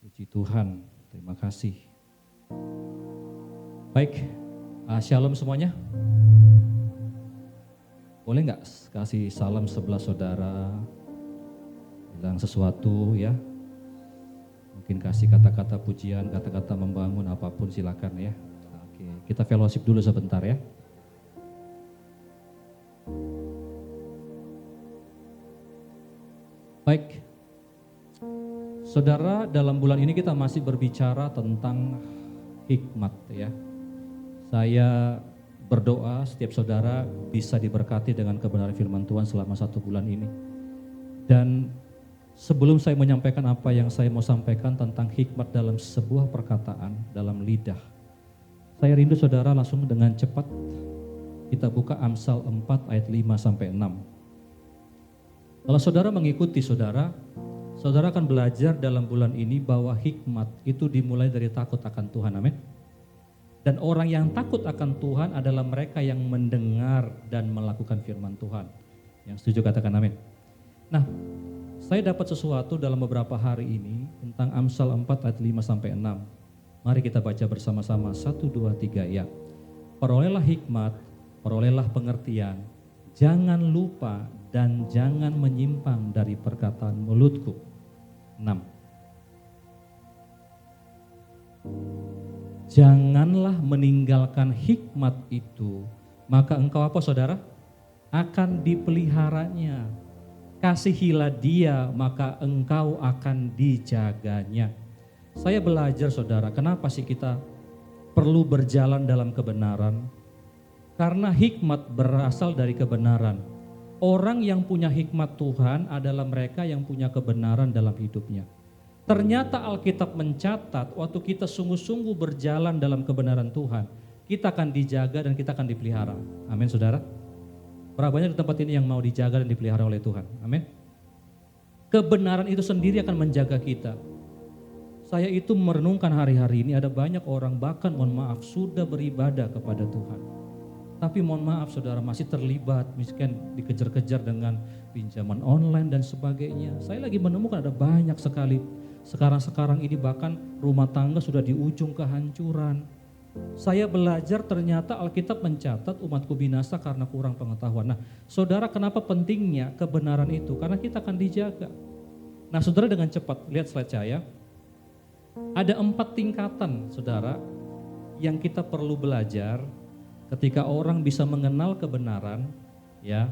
Puji Tuhan, terima kasih. Baik, shalom semuanya. Boleh nggak kasih salam sebelah saudara, bilang sesuatu ya. Mungkin kasih kata-kata pujian, kata-kata membangun, apapun silakan ya. Oke, kita fellowship dulu sebentar ya. Baik, saudara, dalam bulan ini kita masih berbicara tentang hikmat ya. Saya berdoa setiap saudara bisa diberkati dengan kebenaran firman Tuhan selama 1 bulan ini. Dan sebelum saya menyampaikan apa yang saya mau sampaikan tentang hikmat dalam sebuah perkataan, dalam lidah, saya rindu saudara langsung dengan cepat kita buka Amsal 4 ayat 5-6. Kalau saudara mengikuti saudara akan belajar dalam bulan ini bahwa hikmat itu dimulai dari takut akan Tuhan, amin. Dan orang yang takut akan Tuhan adalah mereka yang mendengar dan melakukan firman Tuhan. Yang setuju katakan amin. Nah, saya dapat sesuatu dalam beberapa hari ini tentang Amsal 4 ayat 5-6. Mari kita baca bersama-sama 1, 2, 3 ya. Perolehlah hikmat, perolehlah pengertian, jangan lupa dan jangan menyimpang dari perkataan mulutku. 6. Janganlah meninggalkan hikmat itu, maka engkau apa saudara? Akan dipeliharanya. Kasihilah dia, maka engkau akan dijaganya. Saya belajar saudara, kenapa sih kita perlu berjalan dalam kebenaran? Karena hikmat berasal dari kebenaran. Orang yang punya hikmat Tuhan adalah mereka yang punya kebenaran dalam hidupnya. Ternyata Alkitab mencatat waktu kita sungguh-sungguh berjalan dalam kebenaran Tuhan, kita akan dijaga dan kita akan dipelihara. Amin saudara. Berapa banyak di tempat ini yang mau dijaga dan dipelihara oleh Tuhan. Amin. Kebenaran itu sendiri akan menjaga kita. Saya itu merenungkan hari-hari ini ada banyak orang bahkan mohon maaf sudah beribadah kepada Tuhan. Tapi mohon maaf saudara masih terlibat miskin dikejar-kejar dengan pinjaman online dan sebagainya. Saya lagi menemukan ada banyak sekali. Sekarang ini bahkan rumah tangga sudah di ujung kehancuran. Saya belajar ternyata Alkitab mencatat umatku binasa karena kurang pengetahuan. Nah saudara, kenapa pentingnya kebenaran itu? Karena kita akan dijaga. Nah saudara, dengan cepat lihat slide saya. Ada 4 tingkatan saudara yang kita perlu belajar ketika orang bisa mengenal kebenaran ya.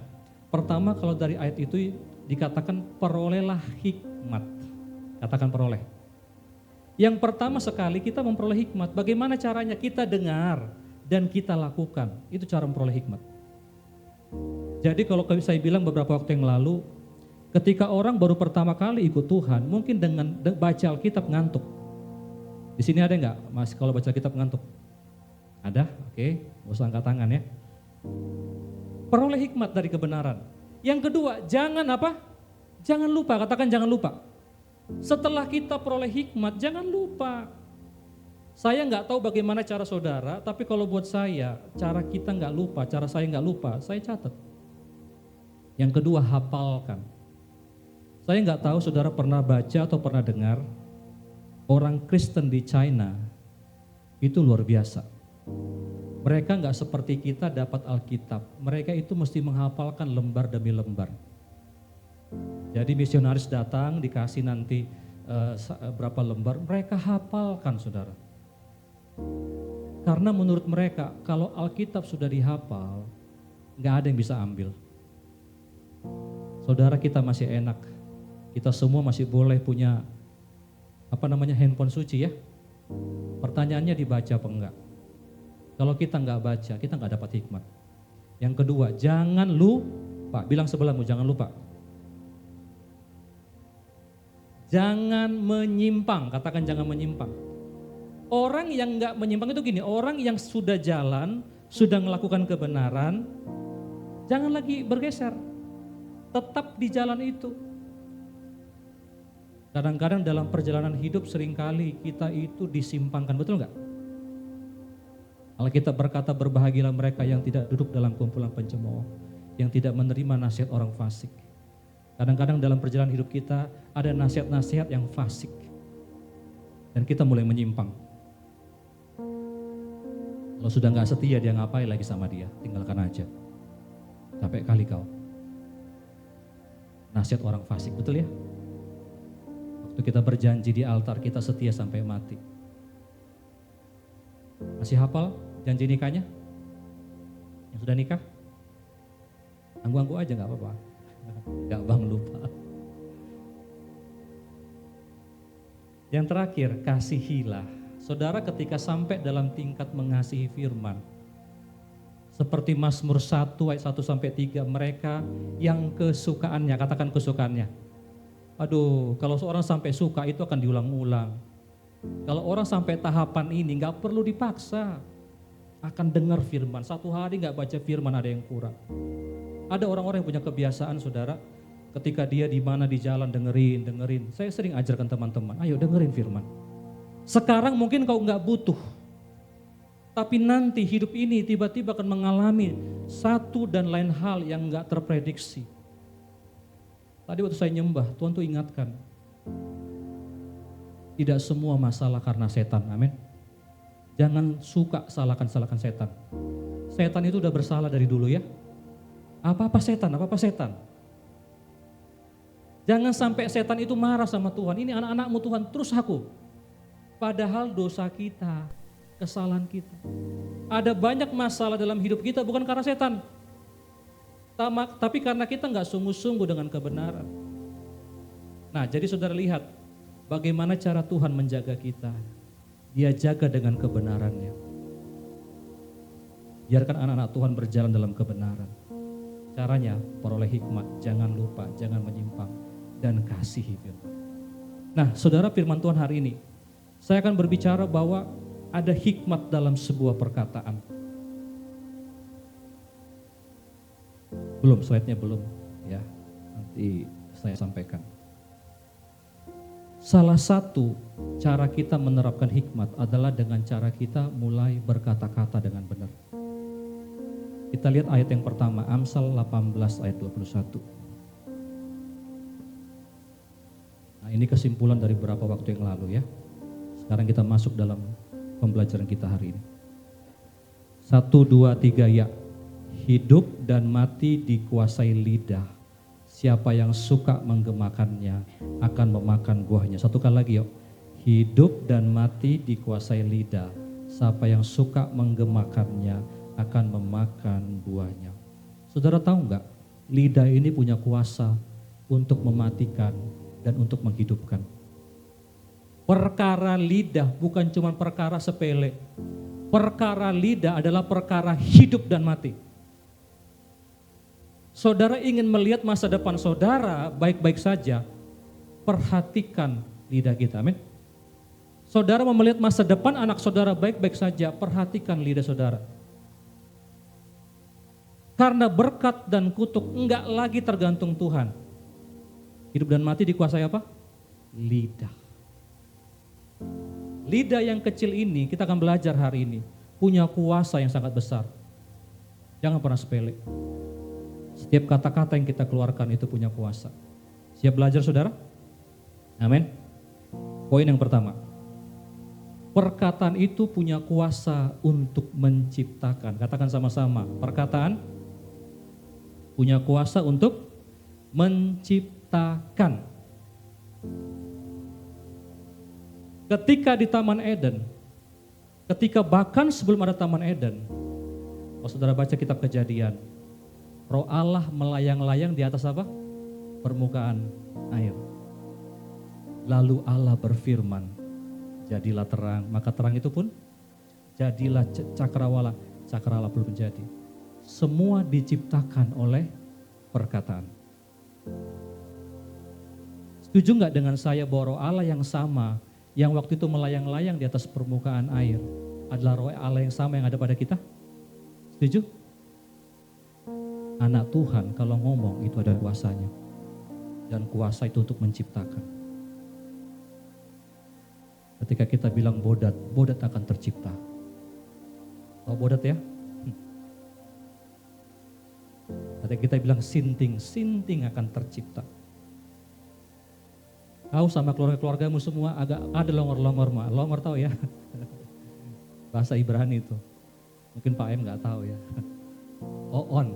Pertama, kalau dari ayat itu dikatakan perolehlah hikmat. Katakan peroleh. Yang pertama sekali kita memperoleh hikmat. Bagaimana caranya? Kita dengar dan kita lakukan. Itu cara memperoleh hikmat. Jadi kalau saya bilang beberapa waktu yang lalu, ketika orang baru pertama kali ikut Tuhan, mungkin dengan baca Alkitab ngantuk. Di sini ada enggak Mas kalau baca Alkitab ngantuk? Ada? Oke, gak usah angkat tangan ya. Peroleh hikmat dari kebenaran. Yang kedua, jangan apa? Jangan lupa, katakan jangan lupa. Setelah kita peroleh hikmat, jangan lupa. Saya nggak tahu bagaimana cara saudara, tapi kalau buat saya, cara kita nggak lupa, cara saya nggak lupa, saya catat. Yang kedua, hafalkan. Saya nggak tahu saudara pernah baca atau pernah dengar, orang Kristen di China itu luar biasa. Mereka nggak seperti kita dapat Alkitab, mereka itu mesti menghafalkan lembar demi lembar. Jadi misionaris datang dikasih nanti berapa lembar, mereka hafalkan saudara. Karena menurut mereka kalau Alkitab sudah dihafal, nggak ada yang bisa ambil. Saudara, kita masih enak, kita semua masih boleh punya handphone suci ya. Pertanyaannya dibaca apa enggak? Kalau kita nggak baca, kita nggak dapat hikmat. Yang kedua, jangan lupa, bilang sebelahmu jangan lupa. Jangan menyimpang, katakan jangan menyimpang. Orang yang enggak menyimpang itu gini, orang yang sudah jalan, sudah melakukan kebenaran, jangan lagi bergeser. Tetap di jalan itu. Kadang-kadang dalam perjalanan hidup seringkali kita itu disimpangkan, betul enggak? Alkitab berkata berbahagialah mereka yang tidak duduk dalam kumpulan pencemooh, yang tidak menerima nasihat orang fasik. Kadang-kadang dalam perjalanan hidup kita ada nasihat-nasihat yang fasik. dan kita mulai menyimpang. Kalau sudah nggak setia, dia ngapain lagi sama dia? Tinggalkan aja. Capek kali kau. Nasihat orang fasik, betul ya? Waktu kita berjanji di altar, kita setia sampai mati. Masih hafal janji nikahnya? Yang sudah nikah? Anggu-anggu aja nggak apa-apa. Nggak bang, lupa. Yang terakhir, kasihilah. Saudara, ketika sampai dalam tingkat mengasihi firman, seperti Mazmur 1 ayat 1-3, mereka yang kesukaannya, katakan kesukaannya. Aduh, kalau seorang sampai suka itu akan diulang-ulang. Kalau orang sampai tahapan ini nggak perlu dipaksa, akan dengar firman. Satu hari nggak baca firman ada yang kurang. Ada orang-orang yang punya kebiasaan, saudara, ketika dia di mana di jalan dengerin. Saya sering ajarkan teman-teman, ayo dengerin firman. Sekarang mungkin kau nggak butuh, tapi nanti hidup ini tiba-tiba akan mengalami satu dan lain hal yang nggak terprediksi. Tadi waktu saya nyembah, Tuhan tuh ingatkan, tidak semua masalah karena setan, amin. Jangan suka salahkan setan. Setan itu udah bersalah dari dulu ya. Apa-apa setan. Jangan sampai setan itu marah sama Tuhan, ini anak-anakmu Tuhan, terus aku. Padahal dosa kita, kesalahan kita. Ada banyak masalah dalam hidup kita bukan karena setan, tapi karena kita nggak sungguh-sungguh dengan kebenaran. Nah, jadi saudara lihat bagaimana cara Tuhan menjaga kita. Dia jaga dengan kebenarannya. Biarkan anak-anak Tuhan berjalan dalam kebenaran. Caranya peroleh hikmat, jangan lupa, jangan menyimpang, dan kasihi firman. Nah, saudara, firman Tuhan hari ini, saya akan berbicara bahwa ada hikmat dalam sebuah perkataan. Belum, slide-nya belum ya, nanti saya sampaikan. Salah satu cara kita menerapkan hikmat adalah dengan cara kita mulai berkata-kata dengan benar. Kita lihat ayat yang pertama, Amsal 18 ayat 21. Nah, ini kesimpulan dari beberapa waktu yang lalu ya. Sekarang kita masuk dalam pembelajaran kita hari ini. 1, 2, 3 ya. Hidup dan mati dikuasai lidah. Siapa yang suka menggemakannya akan memakan buahnya. Satu kali lagi yuk. Hidup dan mati dikuasai lidah. Siapa yang suka menggemakannya akan memakan buahnya. Saudara tahu enggak? Lidah ini punya kuasa untuk mematikan dan untuk menghidupkan. Perkara lidah bukan cuma perkara sepele. Perkara lidah adalah perkara hidup dan mati. Saudara ingin melihat masa depan saudara baik-baik saja, perhatikan lidah kita, amin. Saudara mau melihat masa depan anak saudara baik-baik saja, perhatikan lidah saudara. Karena berkat dan kutuk enggak lagi tergantung Tuhan. Hidup dan mati dikuasai apa? Lidah. Lidah yang kecil ini, kita akan belajar hari ini, punya kuasa yang sangat besar. Jangan pernah sepele. Setiap kata-kata yang kita keluarkan itu punya kuasa. Siap belajar saudara? Amin. Poin yang pertama, perkataan itu punya kuasa untuk menciptakan. Katakan sama-sama, perkataan punya kuasa untuk menciptakan. Ketika di Taman Eden, ketika bahkan sebelum ada Taman Eden, kalau saudara baca kitab Kejadian, Roh Allah melayang-layang di atas apa? Permukaan air. Lalu Allah berfirman, jadilah terang, maka terang itu pun jadilah cakrawala, cakrawala belum menjadi. Semua diciptakan oleh perkataan. Setuju nggak dengan saya bahwa Roh Allah yang sama, yang waktu itu melayang-layang di atas permukaan air, adalah Roh Allah yang sama yang ada pada kita? Setuju? Anak Tuhan kalau ngomong itu ada kuasanya. Dan kuasa itu untuk menciptakan. Ketika kita bilang bodat, bodat akan tercipta. Tahu bodat ya? Ketika kita bilang sinting, sinting akan tercipta. Kau sama keluarga-keluargamu semua agak ada longor-longor, Mak. Longor tahu ya? Bahasa Ibrani itu. Mungkin Pak M nggak tahu ya. Oon.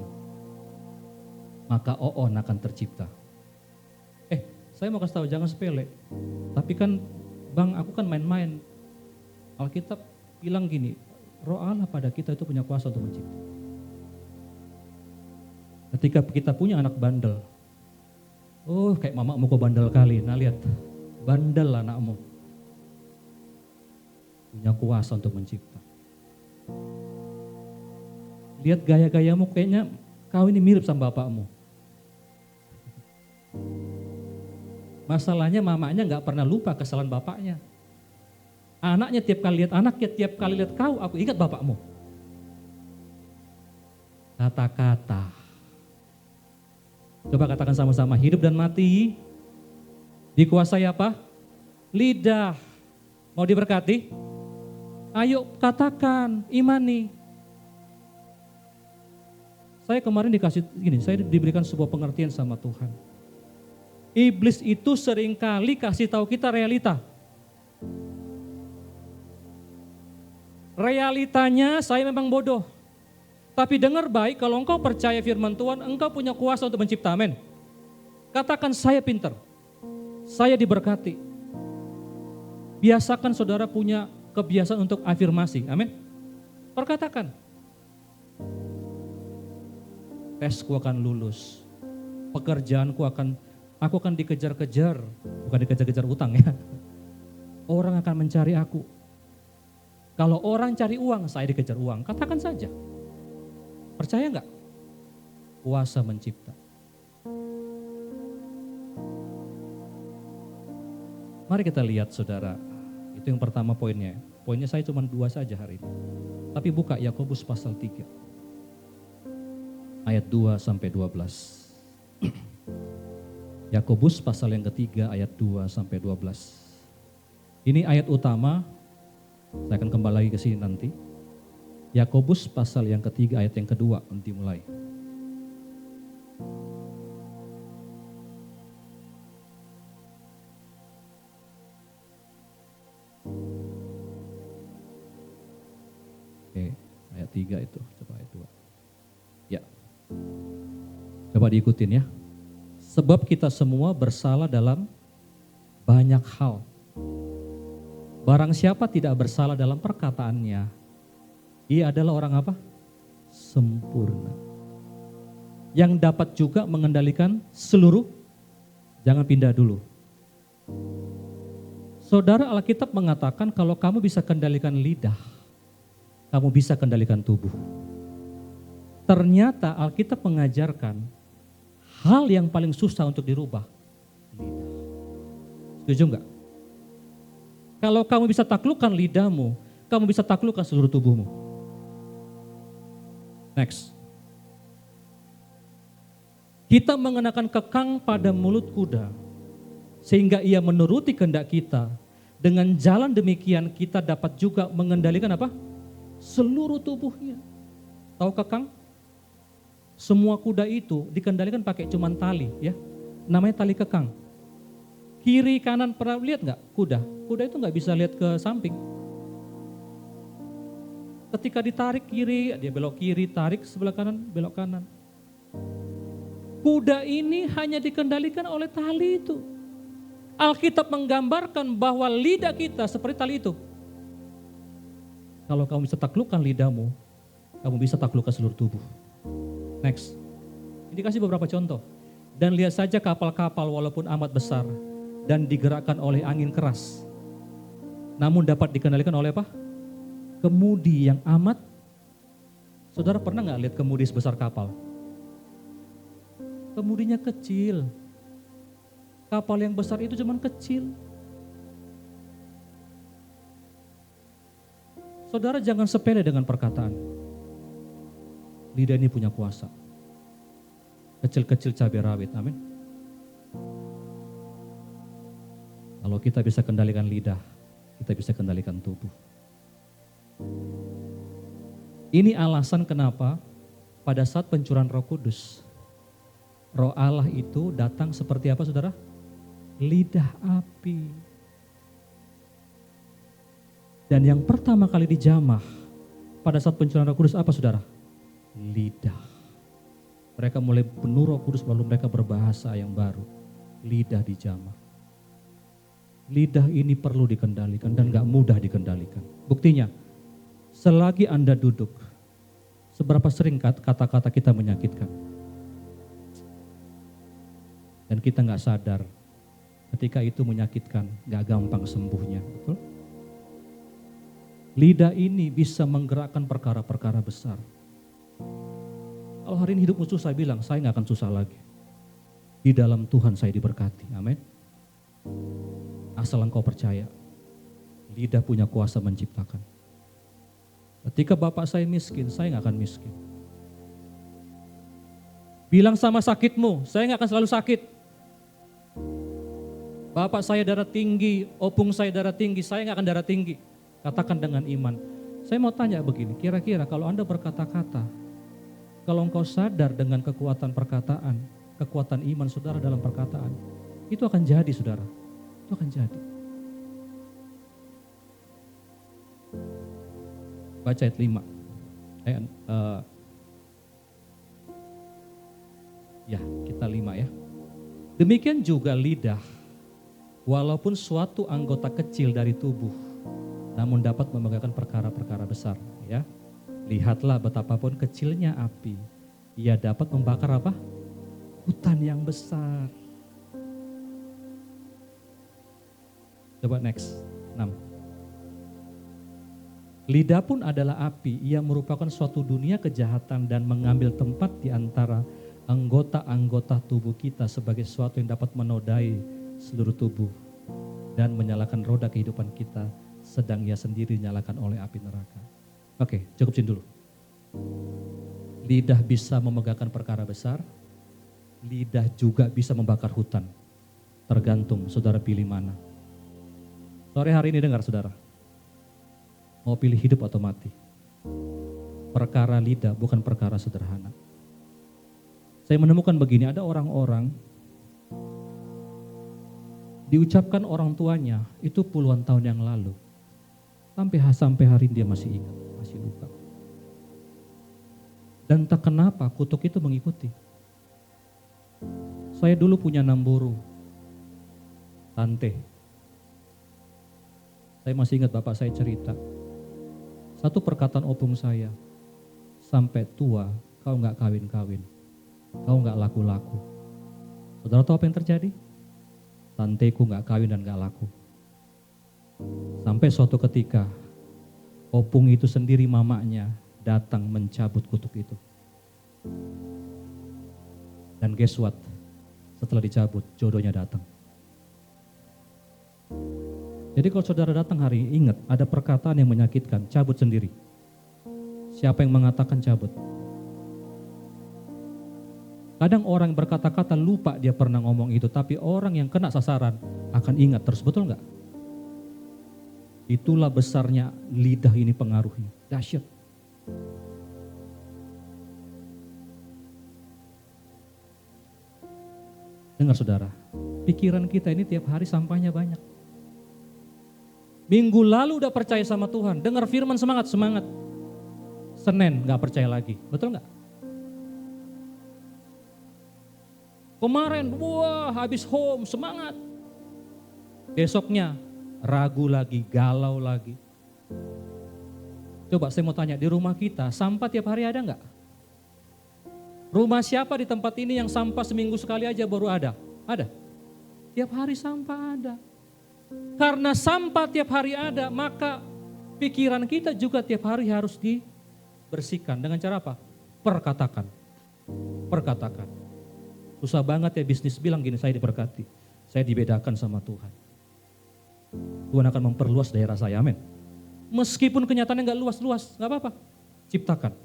Maka Oon akan tercipta. Saya mau kasih tahu jangan sepele. Tapi kan Bang, aku kan main-main. Alkitab bilang gini, Roh Allah pada kita itu punya kuasa untuk mencipta. Ketika kita punya anak bandel, kayak mamamu kok bandel kali. Nah lihat, bandel anakmu. Punya kuasa untuk mencipta. Lihat gaya-gayamu kayaknya kau ini mirip sama bapakmu. Masalahnya mamanya gak pernah lupa kesalahan bapaknya. Anaknya tiap kali lihat anaknya, tiap kali lihat kau, aku ingat bapakmu. Kata-kata. Coba katakan sama-sama, hidup dan mati dikuasai apa? Lidah. Mau diberkati? Ayo katakan, imani. Saya kemarin saya diberikan sebuah pengertian sama Tuhan. Iblis itu seringkali kasih tahu kita realita. Realitanya saya memang bodoh. Tapi dengar baik, kalau engkau percaya firman Tuhan, engkau punya kuasa untuk mencipta, amin. Katakan saya pintar, saya diberkati. Biasakan saudara punya kebiasaan untuk afirmasi, amin. Perkatakan. Tesku akan lulus, pekerjaanku aku akan dikejar-kejar, bukan dikejar-kejar utang ya. Orang akan mencari aku. Kalau orang cari uang, saya dikejar uang. Katakan saja. Percaya enggak? Kuasa mencipta. Mari kita lihat saudara. Itu yang pertama poinnya. Poinnya saya cuma 2 saja hari ini. Tapi buka Yakobus pasal 3. Ayat 2 sampai 12. Yakobus pasal yang ketiga ayat 2 sampai 12. Ini ayat utama, saya akan kembali lagi ke sini nanti. Yakobus pasal yang ketiga ayat yang kedua, nanti mulai. Oke, ayat 3 itu, coba ayat 2. Ya, coba diikutin ya. Sebab kita semua bersalah dalam banyak hal. Barang siapa tidak bersalah dalam perkataannya, ia adalah orang apa? Sempurna. Yang dapat juga mengendalikan seluruh, jangan pindah dulu. Saudara, Alkitab mengatakan kalau kamu bisa kendalikan lidah, kamu bisa kendalikan tubuh. Ternyata Alkitab mengajarkan hal yang paling susah untuk dirubah, lidah. Setuju enggak? Kalau kamu bisa taklukkan lidahmu, kamu bisa taklukkan seluruh tubuhmu. Next. Kita mengenakan kekang pada mulut kuda, sehingga ia menuruti kehendak kita. Dengan jalan demikian kita dapat juga mengendalikan apa? Seluruh tubuhnya. Tahu kekang? Semua kuda itu dikendalikan pakai cuman tali ya. Namanya tali kekang. Kiri kanan pernah lihat nggak kuda? Kuda itu nggak bisa lihat ke samping. Ketika ditarik kiri, dia belok kiri, tarik sebelah kanan, belok kanan. Kuda ini hanya dikendalikan oleh tali itu. Alkitab menggambarkan bahwa lidah kita seperti tali itu. Kalau kamu bisa taklukkan lidahmu, kamu bisa taklukkan seluruh tubuh. Next, ini kasih beberapa contoh. Dan lihat saja kapal-kapal walaupun amat besar dan digerakkan oleh angin keras, namun dapat dikendalikan oleh apa? Kemudi yang amat. Saudara pernah nggak lihat kemudi sebesar kapal? Kemudinya kecil. Kapal yang besar itu cuman kecil. Saudara jangan sepele dengan perkataan. Lidah ini punya kuasa. Kecil-kecil cabai rawit, amin. Kalau kita bisa kendalikan lidah, kita bisa kendalikan tubuh. Ini alasan kenapa pada saat pencurahan Roh Kudus, Roh Allah itu datang seperti apa saudara? Lidah api. Dan yang pertama kali dijamah pada saat pencurahan Roh Kudus apa saudara? Lidah. Mereka mulai penuh Roh Kudus lalu mereka berbahasa yang baru. Lidah dijamah. Lidah ini perlu dikendalikan dan gak mudah dikendalikan. Buktinya, selagi Anda duduk, seberapa sering kata-kata kita menyakitkan. Dan kita gak sadar ketika itu menyakitkan, gak gampang sembuhnya. Betul? Lidah ini bisa menggerakkan perkara-perkara besar. Kalau hari ini hidupmu susah, bilang, saya gak akan susah lagi. Di dalam Tuhan saya diberkati, amin. Asal engkau percaya, lidah punya kuasa menciptakan. Ketika bapak saya miskin, saya gak akan miskin. Bilang sama sakitmu, saya gak akan selalu sakit. Bapak saya darah tinggi, opung saya darah tinggi, saya gak akan darah tinggi. Katakan dengan iman. Saya mau tanya begini, kira-kira kalau Anda berkata-kata, kalau engkau sadar dengan kekuatan perkataan, kekuatan iman saudara dalam perkataan, itu akan jadi saudara, itu akan jadi. Baca ayat 5. Kita 5 ya. Demikian juga lidah, walaupun suatu anggota kecil dari tubuh, namun dapat memegahkan perkara-perkara besar. Ya, lihatlah betapapun kecilnya api, ia dapat membakar apa? Hutan yang besar. Coba next, 6. Lidah pun adalah api, ia merupakan suatu dunia kejahatan dan mengambil tempat di antara anggota-anggota tubuh kita sebagai sesuatu yang dapat menodai seluruh tubuh dan menyalakan roda kehidupan kita, sedang ia sendiri dinyalakan oleh api neraka. Oke, cukup sini dulu. Lidah bisa memegahkan perkara besar, lidah juga bisa membakar hutan. Tergantung saudara pilih mana. Sore hari ini dengar saudara, mau pilih hidup atau mati. Perkara lidah bukan perkara sederhana. Saya menemukan begini, ada orang-orang diucapkan orang tuanya itu puluhan tahun yang lalu. Sampai hari ini dia masih ingat, masih luka. Dan tak kenapa kutuk itu mengikuti. Saya dulu punya namburu, tante. Saya masih ingat bapak saya cerita. Satu perkataan opung saya, sampai tua kau gak kawin-kawin, kau gak laku-laku. Saudara tahu apa yang terjadi? Tanteku gak kawin dan gak laku. Sampai suatu ketika, opung itu sendiri mamanya datang mencabut kutuk itu. Dan guess what? Setelah dicabut, jodohnya datang. Jadi kalau saudara datang hari ini, ingat ada perkataan yang menyakitkan, cabut sendiri. Siapa yang mengatakan cabut? Kadang orang berkata-kata lupa dia pernah ngomong itu, tapi orang yang kena sasaran akan ingat terus, betul enggak? Itulah besarnya lidah ini pengaruhnya, dahsyat. Dengar saudara, pikiran kita ini tiap hari sampahnya banyak. Minggu lalu udah percaya sama Tuhan, dengar firman semangat. Senin gak percaya lagi, betul gak? Kemarin, wah habis home, semangat. Besoknya ragu lagi, galau lagi. Coba saya mau tanya, di rumah kita sampah tiap hari ada gak? Rumah siapa di tempat ini yang sampah seminggu sekali aja baru ada? Ada? Tiap hari sampah ada. Karena sampah tiap hari ada, maka pikiran kita juga tiap hari harus dibersihkan. Dengan cara apa? Perkatakan. Susah banget ya bisnis bilang gini, saya diberkati. Saya dibedakan sama Tuhan. Tuhan akan memperluas daerah saya, amin. Meskipun kenyataannya gak luas-luas, gak apa-apa. Ciptakan.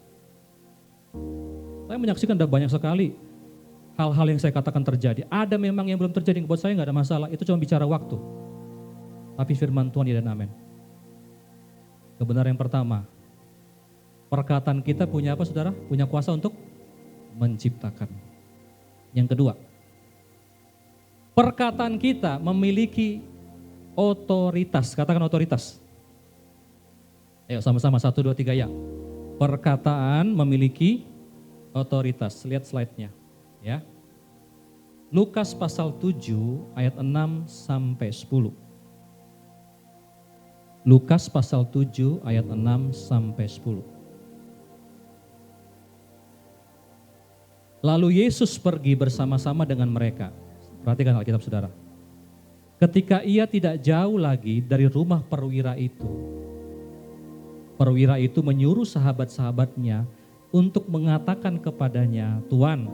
Saya menyaksikan ada banyak sekali hal-hal yang saya katakan terjadi. Ada memang yang belum terjadi, buat saya gak ada masalah. Itu cuma bicara waktu. Tapi firman Tuhan ya dan amin. Kebenaran yang pertama, perkataan kita punya apa saudara? Punya kuasa untuk menciptakan. Yang kedua, Perkataan kita memiliki otoritas. Katakan otoritas. Ayo sama-sama 1, 2, 3 ya. Perkataan memiliki otoritas. Lihat slide-nya ya. Lukas pasal 7 ayat 6 sampai 10. Lukas pasal 7 ayat 6 sampai 10. Lalu Yesus pergi bersama-sama dengan mereka. Perhatikan Alkitab saudara. Ketika ia tidak jauh lagi dari rumah perwira itu menyuruh sahabat-sahabatnya untuk mengatakan kepadanya, "Tuan,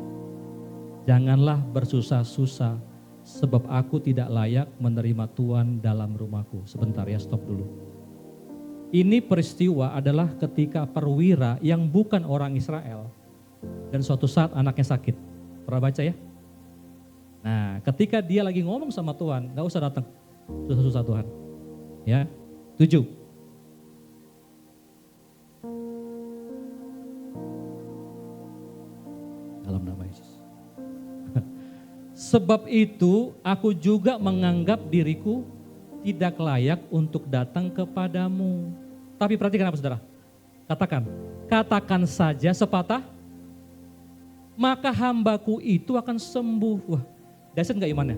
janganlah bersusah-susah sebab aku tidak layak menerima Tuan dalam rumahku." Sebentar ya, stop dulu. Ini peristiwa adalah ketika perwira yang bukan orang Israel dan suatu saat anaknya sakit. Pernah baca ya? Nah, ketika dia lagi ngomong sama Tuhan, gak usah datang, susah-susah Tuhan. Ya, 7. Dalam nama Yesus. Sebab itu aku juga menganggap diriku tidak layak untuk datang kepadamu. Tapi perhatikan apa saudara? Katakan saja sepatah, maka hambaku itu akan sembuh. Wah, dahsyat gak imannya?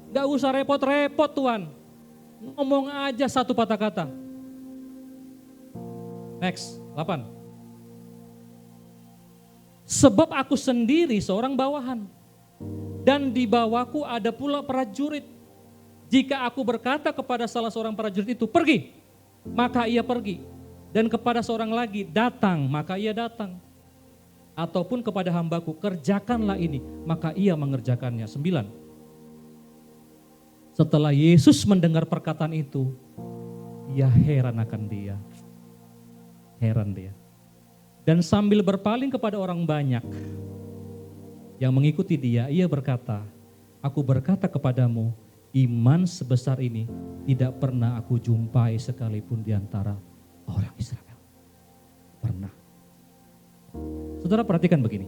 Gak usah repot-repot Tuhan. Ngomong aja satu patah kata. Next, 8. Sebab aku sendiri seorang bawahan, dan di bawahku ada pula prajurit. Jika aku berkata kepada salah seorang prajurit itu, "Pergi," maka ia pergi. Dan kepada seorang lagi, "Datang," maka ia datang. Ataupun kepada hambaku, "Kerjakanlah ini," maka ia mengerjakannya. 9. Setelah Yesus mendengar perkataan itu, ia heran akan dia. Heran dia. Dan sambil berpaling kepada orang banyak yang mengikuti dia, ia berkata, "Aku berkata kepadamu, iman sebesar ini tidak pernah aku jumpai sekalipun di antara orang Israel." Pernah. Saudara perhatikan begini.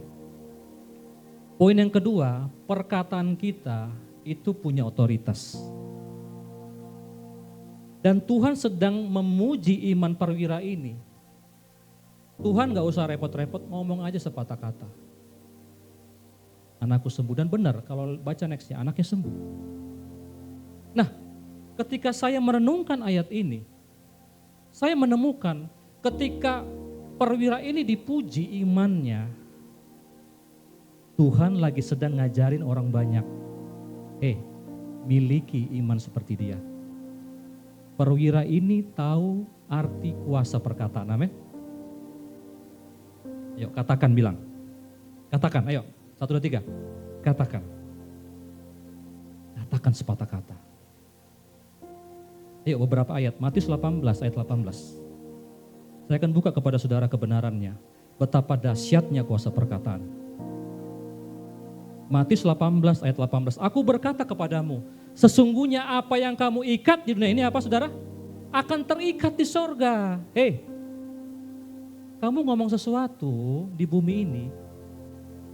Poin yang kedua, perkataan kita itu punya otoritas. Dan Tuhan sedang memuji iman perwira ini. Tuhan gak usah repot-repot, ngomong aja sepatah kata. "Anakku sembuh." Dan benar, kalau baca nextnya, anaknya sembuh. Nah, ketika saya merenungkan ayat ini, saya menemukan ketika perwira ini dipuji imannya, Tuhan lagi sedang ngajarin orang banyak, miliki iman seperti dia. Perwira ini tahu arti kuasa perkataan, amin. Yuk katakan, bilang. Katakan, ayo. 1, 2, 3. Katakan. Katakan sepatah kata. Ayo beberapa ayat, Matius 18 ayat 18. Saya akan buka kepada saudara kebenarannya, betapa dahsyatnya kuasa perkataan. Matius 18 ayat 18. "Aku berkata kepadamu, sesungguhnya apa yang kamu ikat di dunia ini," apa saudara? "Akan terikat di sorga." Kamu ngomong sesuatu di bumi ini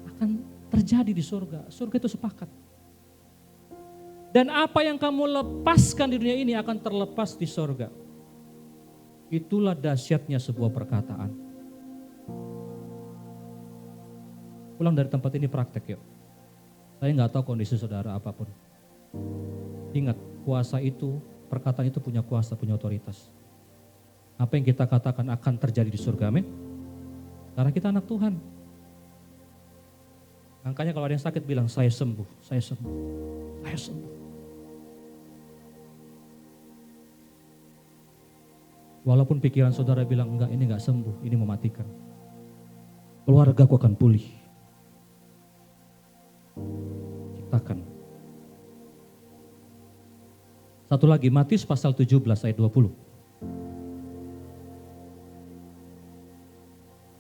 akan terjadi di sorga. Sorga itu sepakat. Dan apa yang kamu lepaskan di dunia ini akan terlepas di sorga. Itulah dahsyatnya sebuah perkataan. Pulang dari tempat ini praktek yuk. Saya nggak tahu kondisi saudara apapun. Ingat, kuasa itu, perkataan itu punya kuasa, punya otoritas. Apa yang kita katakan akan terjadi di surga, amin. Karena kita anak Tuhan. Makanya kalau ada yang sakit bilang, "Saya sembuh, saya sembuh, saya sembuh." Walaupun pikiran saudara bilang, "Enggak, ini enggak sembuh, ini mematikan." Keluargaku akan pulih. Ciptakan. Satu lagi, Matius pasal 17 ayat 20.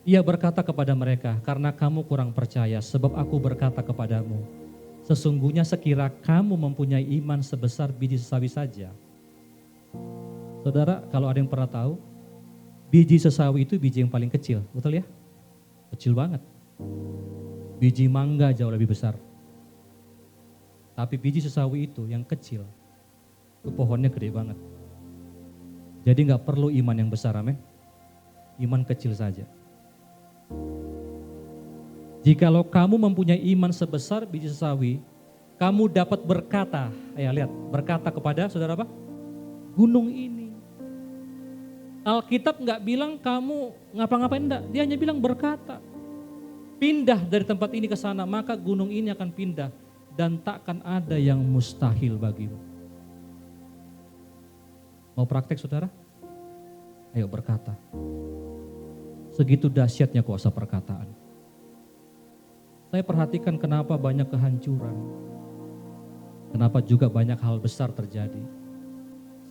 Ia berkata kepada mereka, "Karena kamu kurang percaya, sebab aku berkata kepadamu, sesungguhnya sekira kamu mempunyai iman sebesar biji sesawi saja." Saudara, kalau ada yang pernah tahu, biji sesawi itu biji yang paling kecil, betul ya? Kecil banget. Biji mangga jauh lebih besar. Tapi biji sesawi itu yang kecil, itu pohonnya gede banget. Jadi nggak perlu iman yang besar, amin. Iman kecil saja. Jikalau kamu mempunyai iman sebesar biji sesawi, kamu dapat berkata, lihat, berkata kepada saudara apa? Gunung ini. Alkitab nggak bilang kamu ngapa-ngapain, enggak. Dia hanya bilang berkata. Pindah dari tempat ini ke sana, maka gunung ini akan pindah. Dan takkan ada yang mustahil bagimu. Mau praktek saudara? Ayo berkata. Segitu dahsyatnya kuasa perkataan. Saya perhatikan kenapa banyak kehancuran. Kenapa juga banyak hal besar terjadi.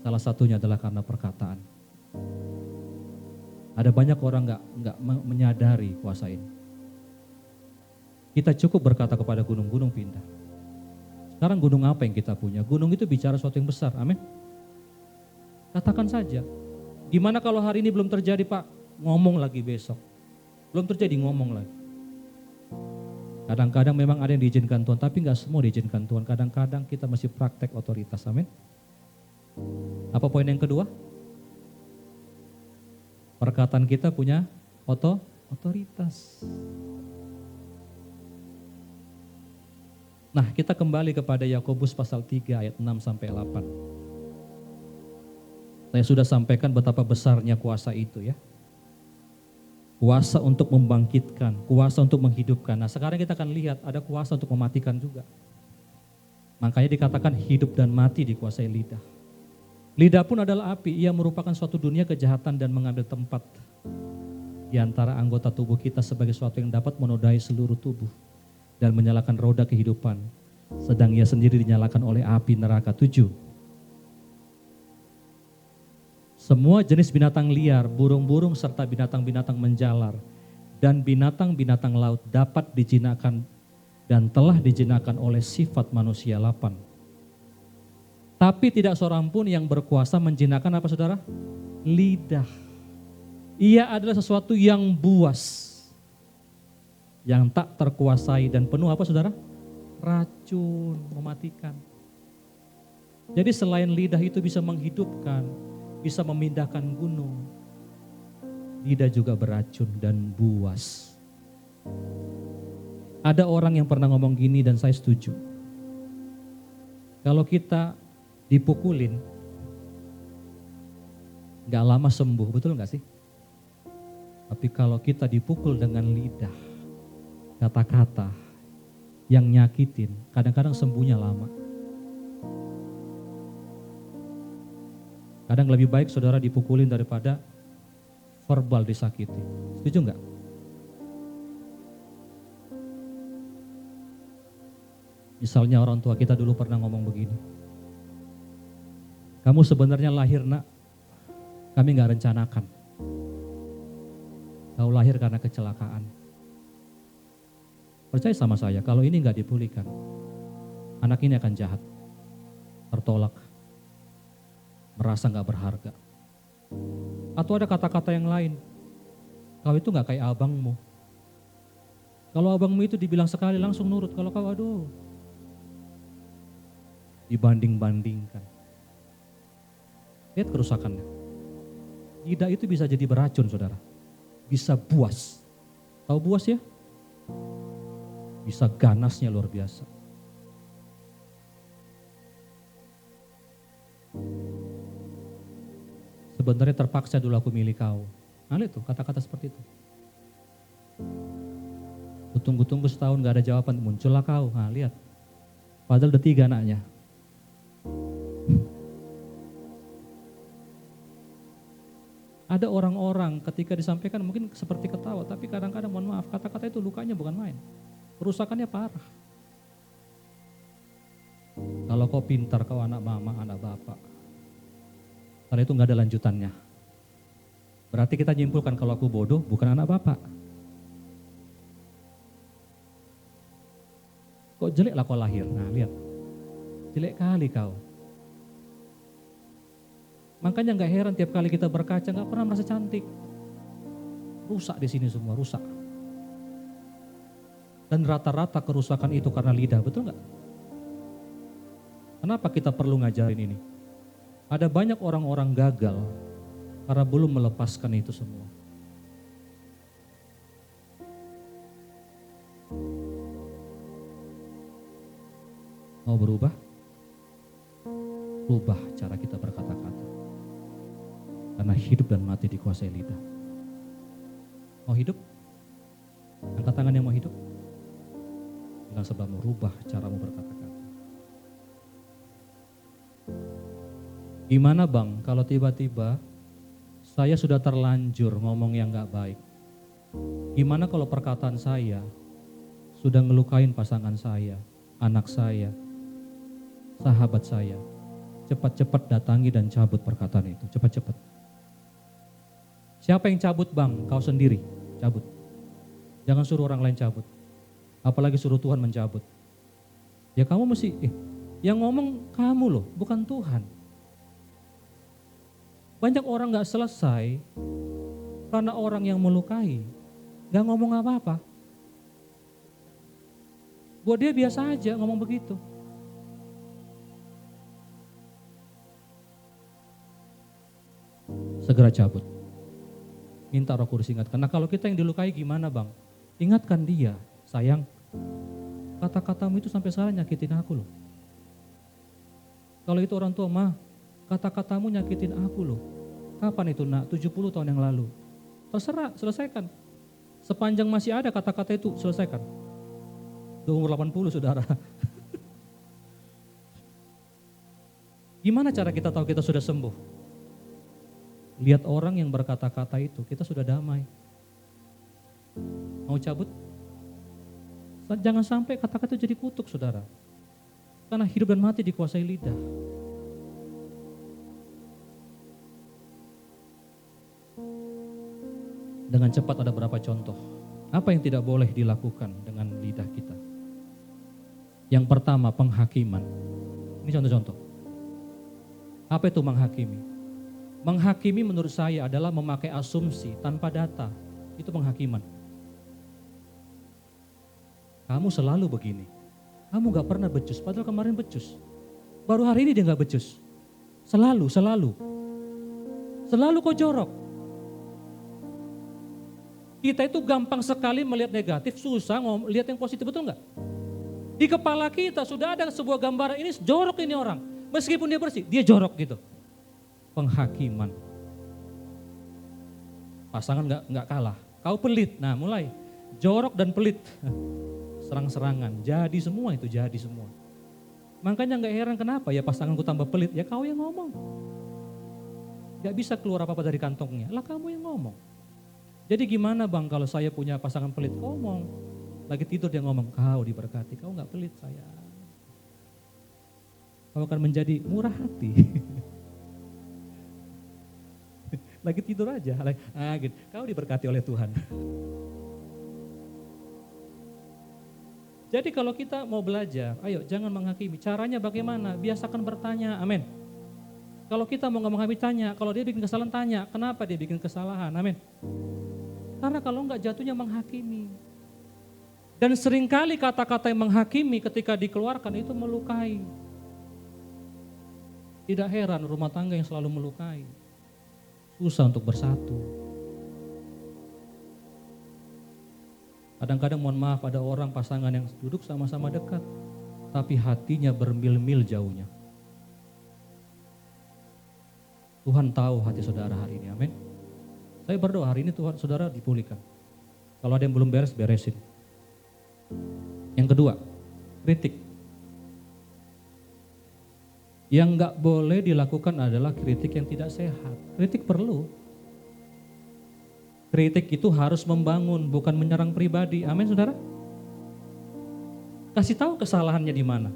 Salah satunya adalah karena perkataan. Ada banyak orang nggak menyadari kuasa ini. Kita cukup berkata kepada gunung-gunung pindah. Sekarang gunung apa yang kita punya? Gunung itu bicara sesuatu yang besar, amin. Katakan saja. Gimana kalau hari ini belum terjadi Pak? Ngomong lagi besok. Belum terjadi, ngomong lagi. Kadang-kadang memang ada yang diizinkan Tuhan, tapi nggak semua diizinkan Tuhan. Kadang-kadang kita masih praktek otoritas, amin. Apa poin yang kedua? Perkataan kita punya otoritas. Nah, kita kembali kepada Yakobus pasal 3 ayat 6 sampai 8. Saya sudah sampaikan betapa besarnya kuasa itu ya. Kuasa untuk membangkitkan, kuasa untuk menghidupkan. Nah, sekarang kita akan lihat ada kuasa untuk mematikan juga. Makanya dikatakan hidup dan mati dikuasai lidah. Lidah pun adalah api, ia merupakan suatu dunia kejahatan dan mengambil tempat di antara anggota tubuh kita sebagai suatu yang dapat menodai seluruh tubuh dan menyalakan roda kehidupan, sedang ia sendiri dinyalakan oleh api neraka 7. Semua jenis binatang liar, burung-burung serta binatang-binatang menjalar, dan binatang-binatang laut dapat dijinakan dan telah dijinakan oleh sifat manusia 8. Tapi tidak seorang pun yang berkuasa menjinakkan apa saudara? Lidah. Ia adalah sesuatu yang buas, yang tak terkuasai dan penuh apa saudara? Racun, mematikan. Jadi selain lidah itu bisa menghidupkan, bisa memindahkan gunung, lidah juga beracun dan buas. Ada orang yang pernah ngomong gini dan saya setuju. Kalau kita dipukulin, gak lama sembuh, betul gak sih? Tapi kalau kita dipukul dengan lidah, kata-kata yang nyakitin, kadang-kadang sembuhnya lama. Kadang lebih baik saudara dipukulin daripada verbal disakiti. Setuju enggak? Misalnya orang tua kita dulu pernah ngomong begini. Kamu sebenarnya lahir nak, kami gak rencanakan. Kau lahir karena kecelakaan. Percaya sama saya, kalau ini nggak dipulihkan, anak ini akan jahat, tertolak, merasa nggak berharga. Atau ada kata-kata yang lain, kau itu nggak kayak abangmu. Kalau abangmu itu dibilang sekali langsung nurut, kalau kau aduh, dibanding-bandingkan. Lihat kerusakannya. Lidah itu bisa jadi beracun saudara, bisa buas. Tahu buas ya? Bisa ganasnya luar biasa. Sebenarnya terpaksa dulu aku milih kau. Nah itu kata-kata seperti itu. Tunggu-tunggu setahun gak ada jawaban, muncullah kau. Nah lihat, padahal udah 3 anaknya. Ada orang-orang ketika disampaikan mungkin seperti ketawa, tapi kadang-kadang mohon maaf, kata-kata itu lukanya bukan main. Kerusakannya parah. Kalau kau pintar, kau anak mama, anak bapak. Karena itu gak ada lanjutannya. Berarti kita nyimpulkan kalau aku bodoh, bukan anak bapak. Kok jelek lah kau lahir? Nah lihat, jelek kali kau. Makanya gak heran tiap kali kita berkaca gak pernah merasa cantik. Rusak di sini semua, rusak. Dan rata-rata kerusakan itu karena lidah, betul gak? Kenapa kita perlu ngajarin ini? Ada banyak orang-orang gagal karena belum melepaskan itu semua. Mau berubah? Rubah cara kita berkata-kata. Karena hidup dan mati dikuasai lidah. Mau hidup? Angkat tangan yang mau hidup. Bilang sebelahmu, rubah caramu berkata-kata. Gimana bang kalau tiba-tiba saya sudah terlanjur ngomong yang gak baik? Gimana kalau perkataan saya sudah ngelukain pasangan saya, anak saya, sahabat saya? Cepat-cepat datangi dan cabut perkataan itu, cepat-cepat. Siapa yang cabut bang? Kau sendiri, cabut. Jangan suruh orang lain cabut. Apalagi suruh Tuhan mencabut. Ya kamu mesti, yang ngomong kamu loh, bukan Tuhan. Banyak orang gak selesai karena orang yang melukai gak ngomong apa-apa. Buat dia biasa aja ngomong begitu. Segera cabut. Minta Roh Kudus ingatkan. Nah kalau kita yang dilukai gimana bang? Ingatkan dia, sayang, kata-katamu itu sampai sekarang nyakitin aku loh. Kalau itu orang tua, mah, kata-katamu nyakitin aku loh. Kapan itu nak? 70 tahun yang lalu. Terserah, selesaikan. Sepanjang masih ada kata-kata itu, selesaikan. Udah umur 80 saudara. Gimana cara kita tahu kita sudah sembuh? Lihat orang yang berkata-kata itu, kita sudah damai. Mau cabut? Jangan sampai kata-kata itu jadi kutuk saudara. Karena hidup dan mati dikuasai lidah. Dengan cepat ada berapa contoh. Apa yang tidak boleh dilakukan dengan lidah kita? Yang pertama, penghakiman. Ini contoh-contoh. Apa itu menghakimi? Menghakimi menurut saya adalah memakai asumsi tanpa data. Itu penghakiman. Kamu selalu begini. Kamu gak pernah becus, padahal kemarin becus. Baru hari ini dia gak becus. Selalu. Selalu kau jorok. Kita itu gampang sekali melihat negatif, susah lihat yang positif, betul enggak? Di kepala kita sudah ada sebuah gambaran, ini jorok ini orang. Meskipun dia bersih, dia jorok gitu. Penghakiman. Pasangan enggak kalah, kau pelit, nah mulai. Jorok dan pelit, serang-serangan, jadi semua. Makanya enggak heran kenapa ya pasanganku tambah pelit, ya kau yang ngomong. Enggak bisa keluar apa-apa dari kantongnya, lah kamu yang ngomong. Jadi gimana bang kalau saya punya pasangan pelit, ngomong. Lagi tidur dia ngomong, kau diberkati, kau gak pelit sayang. Kau akan menjadi murah hati. Lagi tidur aja, gitu. Kau diberkati oleh Tuhan. Jadi kalau kita mau belajar, ayo jangan menghakimi. Caranya bagaimana? Biasakan bertanya, amin. Kalau kita mau ngomong tanya, kalau dia bikin kesalahan tanya, kenapa dia bikin kesalahan, amin. Karena kalau enggak jatuhnya menghakimi. Dan seringkali kata-kata yang menghakimi ketika dikeluarkan itu melukai. Tidak heran rumah tangga yang selalu melukai. Susah untuk bersatu. Kadang-kadang mohon maaf ada orang pasangan yang duduk sama-sama dekat. Tapi hatinya bermil-mil jauhnya. Tuhan tahu hati saudara hari ini, amin. Saya berdoa hari ini Tuhan saudara dipulihkan. Kalau ada yang belum beres, beresin. Yang kedua, kritik. Yang enggak boleh dilakukan adalah kritik yang tidak sehat. Kritik perlu. Kritik itu harus membangun, bukan menyerang pribadi. Amin saudara. Kasih tahu kesalahannya di mana.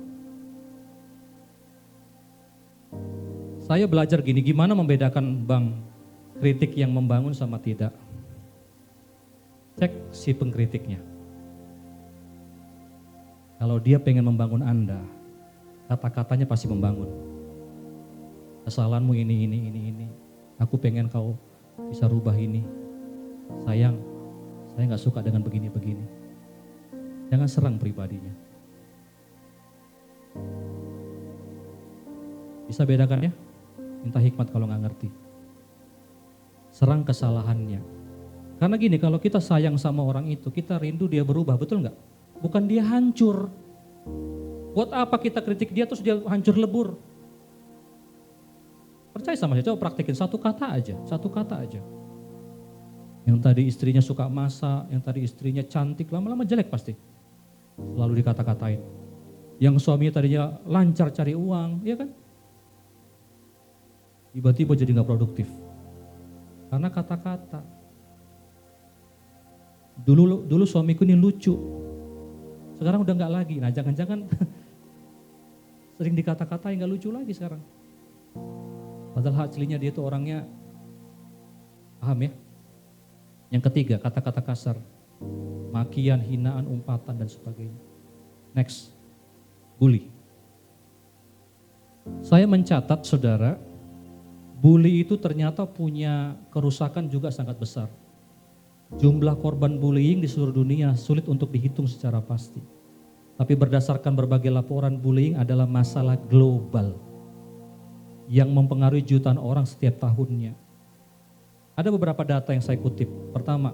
Saya belajar gini, gimana membedakan bang kritik yang membangun sama tidak. Cek si pengkritiknya. Kalau dia pengen membangun Anda, kata-katanya pasti membangun. Kesalahanmu ini. Aku pengen kau bisa rubah ini. Sayang, saya gak suka dengan begini-begini. Jangan serang pribadinya. Bisa bedakan ya? Minta hikmat kalau nggak ngerti. Serang kesalahannya. Karena gini, kalau kita sayang sama orang itu, kita rindu dia berubah, betul nggak? Bukan dia hancur. Buat apa kita kritik dia terus dia hancur lebur? Percaya sama saya, coba praktekin satu kata aja, satu kata aja. Yang tadi istrinya suka masak, yang tadi istrinya cantik, lama-lama jelek pasti. Lalu dikata-katain. Yang suaminya tadinya lancar cari uang, ya kan? Tiba-tiba jadi nggak produktif. Karena kata-kata. Dulu suamiku ini lucu, sekarang udah nggak lagi. Nah jangan-jangan sering dikata-katain nggak lucu lagi sekarang. Padahal aslinya dia itu orangnya, paham ya? Yang ketiga, kata-kata kasar, makian, hinaan, umpatan dan sebagainya. Next, bully. Saya mencatat saudara, bully itu ternyata punya kerusakan juga sangat besar. Jumlah korban bullying di seluruh dunia sulit untuk dihitung secara pasti. Tapi berdasarkan berbagai laporan, bullying adalah masalah global yang mempengaruhi jutaan orang setiap tahunnya. Ada beberapa data yang saya kutip. Pertama,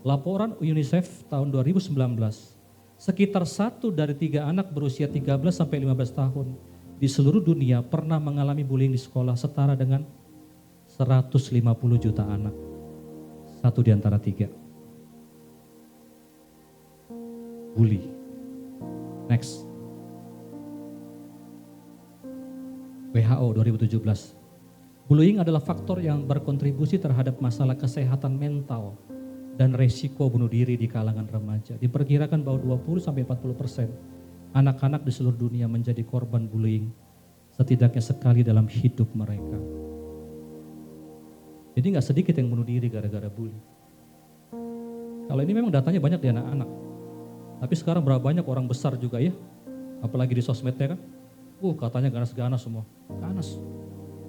laporan UNICEF tahun 2019, sekitar 1 dari 3 anak berusia 13 sampai 15 tahun di seluruh dunia pernah mengalami bullying di sekolah, setara dengan 150 juta anak. 1 di antara 3. Bully. Next. WHO 2017. Bullying adalah faktor yang berkontribusi terhadap masalah kesehatan mental dan resiko bunuh diri di kalangan remaja. Diperkirakan bahwa 20-40% anak-anak di seluruh dunia menjadi korban bullying setidaknya sekali dalam hidup mereka. Jadi nggak sedikit yang bunuh diri gara-gara bully. Kalau ini memang datanya banyak di anak-anak. Tapi sekarang berapa banyak orang besar juga ya, apalagi di sosmednya kan. Katanya ganas-ganas semua. Ganas.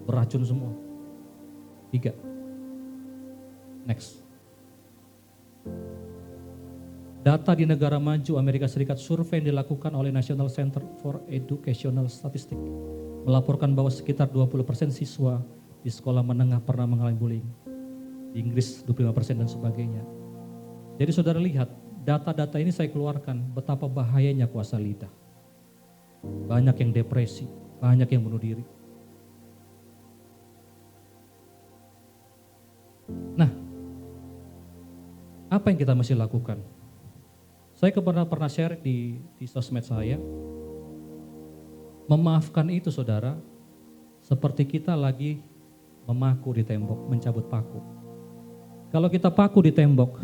Beracun semua. 3. Next. Data di negara maju Amerika Serikat, survei yang dilakukan oleh National Center for Educational Statistics melaporkan bahwa sekitar 20% siswa di sekolah menengah pernah mengalami bullying. Di Inggris 25% dan sebagainya. Jadi saudara lihat, data-data ini saya keluarkan betapa bahayanya kuasa lidah. Banyak yang depresi, banyak yang bunuh diri. Nah, apa yang kita mesti lakukan? Saya pernah share di sosmed saya, memaafkan itu saudara, seperti kita lagi memaku di tembok, mencabut paku. Kalau kita paku di tembok,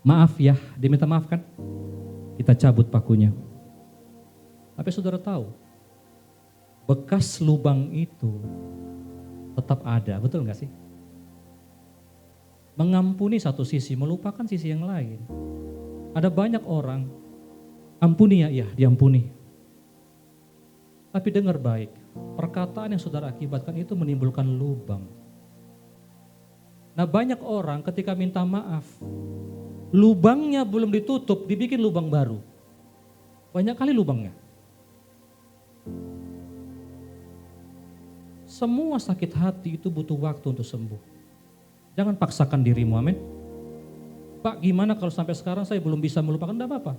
maaf ya, diminta maaf kan? Kita cabut pakunya. Tapi saudara tahu, bekas lubang itu tetap ada, betul nggak sih? Mengampuni satu sisi, melupakan sisi yang lain. Ada banyak orang, ampuni ya, diampuni. Tapi dengar baik, perkataan yang saudara akibatkan itu menimbulkan lubang. Nah banyak orang ketika minta maaf, lubangnya belum ditutup, dibikin lubang baru. Banyak kali lubangnya. Semua sakit hati itu butuh waktu untuk sembuh. Jangan paksakan dirimu, amin. Pak, gimana kalau sampai sekarang saya belum bisa melupakan? Tidak apa-apa.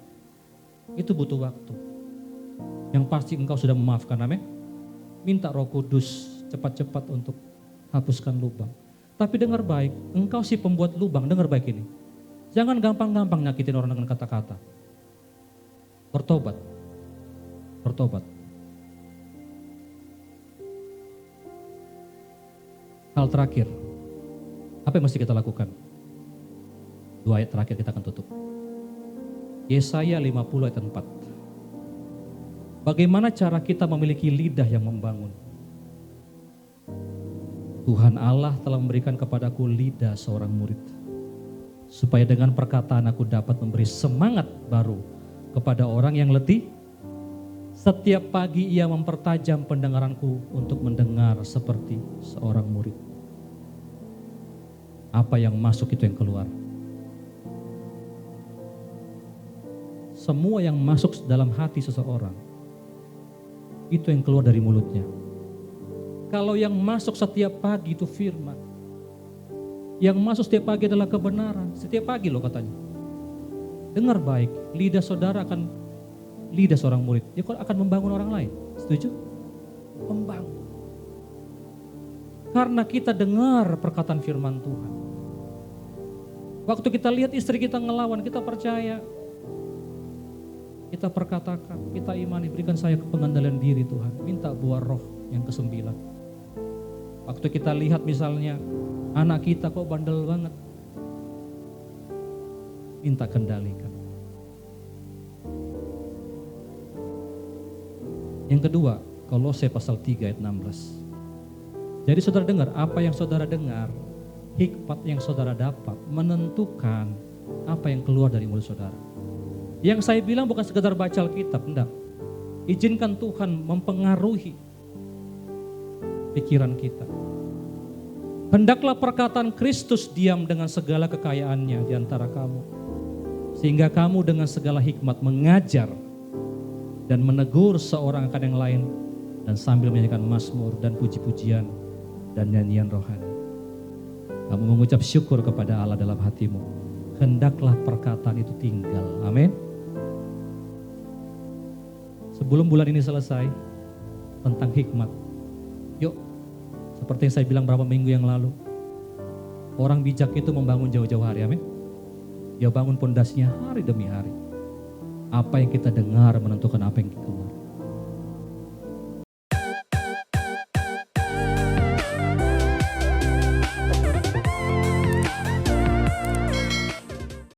Itu butuh waktu. Yang pasti engkau sudah memaafkan, amin. Minta Roh Kudus cepat-cepat untuk hapuskan lubang. Tapi dengar baik, engkau si pembuat lubang, dengar baik ini. Jangan gampang-gampang nyakitin orang dengan kata-kata. Bertobat. Bertobat. Hal terakhir, apa yang mesti kita lakukan? 2 ayat terakhir kita akan tutup. Yesaya 50 ayat 4. Bagaimana cara kita memiliki lidah yang membangun? Tuhan Allah telah memberikan kepadaku lidah seorang murid, supaya dengan perkataan aku dapat memberi semangat baru kepada orang yang letih. Setiap pagi ia mempertajam pendengaranku untuk mendengar seperti seorang murid. Apa yang masuk itu yang keluar. Semua yang masuk dalam hati seseorang itu yang keluar dari mulutnya. Kalau yang masuk setiap pagi itu firman. Yang masuk setiap pagi adalah kebenaran. Setiap pagi loh katanya. Dengar baik, lidah saudara akan lidah seorang murid. Dia akan membangun orang lain. Setuju? Membangun. Karena kita dengar perkataan firman Tuhan. Waktu kita lihat istri kita ngelawan, kita percaya. Kita perkatakan, kita imani, berikan saya pengendalian diri Tuhan. Minta buah roh yang ke-9. Waktu kita lihat misalnya, anak kita kok bandel banget. Minta kendalikan. Yang kedua, Kolose pasal 3 ayat 16. Jadi saudara dengar, apa yang saudara dengar, hikmat yang saudara dapat menentukan apa yang keluar dari mulut saudara. Yang saya bilang bukan sekedar baca Alkitab, enggak. Izinkan Tuhan mempengaruhi pikiran kita. Hendaklah perkataan Kristus diam dengan segala kekayaannya di antara kamu. Sehingga kamu dengan segala hikmat mengajar dan menegur seorang akan yang lain dan sambil menyanyikan mazmur dan puji-pujian dan nyanyian rohani. Kamu mengucap syukur kepada Allah dalam hatimu. Hendaklah perkataan itu tinggal. Amin. Sebelum bulan ini selesai, tentang hikmat. Yuk, seperti yang saya bilang beberapa minggu yang lalu. Orang bijak itu membangun jauh-jauh hari. Amin. Dia bangun pondasinya hari demi hari. Apa yang kita dengar menentukan apa yang keluar.